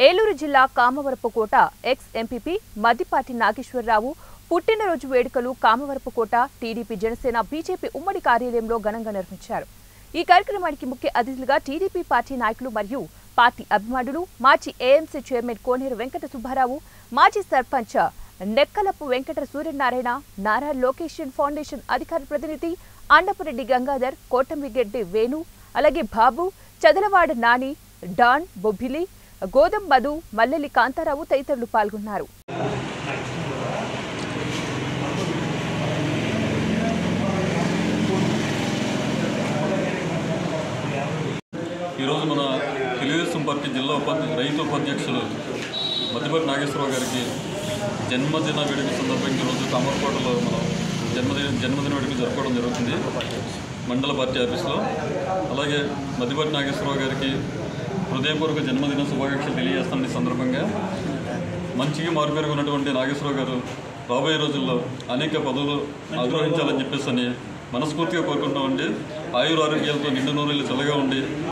ఏలూరు జిల్లా Kamavarapukota ex MPP Maddipati Nageswararao పుట్టినరోజు వేడుకలు కామవరపుకోట టీడీపీ జనసేన బీజేపీ ఉమ్మడి కార్యాలయంలో ఘనంగా నిర్వహించారు। ఈ కార్యక్రమానికి ముఖ్య అతిథులుగా టీడీపీ పార్టీ నాయకులు మరియు పార్టీ అభిమానులు, మాజీ ఏఎంసీ చైర్మన్ కోనేరు వెంకట సుబ్బారావు, మాజీ సర్పంచ్ నెక్కలపు వెంకట సూర్యనారాయణ, నారా లొకేషన్ ఫౌండేషన్ అధికార ప్రతినిధి అండపురెడ్డి గంగాధర్, కోటమిగెడ్డి వేణు, అలాగే బాబు, చదలవాడ నాని, డాన్, బొబ్బిలి, గోదం మధు, మల్లెలి కాంతారావు తదితరులు పాల్గొన్నారు। ఈరోజు మన తెలుగుదేశం పార్టీ జిల్లా రైతు ఉపాధ్యక్షులు మద్దిపాటి నాగేశ్వరరావు గారికి జన్మదిన వేడుక సందర్భంగా ఈరోజు కామవరపుకోటలో మనం జన్మదిన వేడుక జరుపుకోవడం జరుగుతుంది మండల పార్టీ ఆఫీసులో। అలాగే మద్దిపాటి నాగేశ్వరరావు గారికి హృదయపూర్వక జన్మదిన శుభాకాంక్షలు తెలియజేస్తున్న ఈ సందర్భంగా మంచిగా మార్పుగా ఉన్నటువంటి నాగేశ్వరరావు గారు రాబోయే రోజుల్లో అనేక పదవులు అధిరోహించాలని చెప్పేసి మనస్ఫూర్తిగా కోరుకుంటామండి। ఆయురారోగ్యాలతో నిండు నూరేళ్ళు చల్లగా ఉండి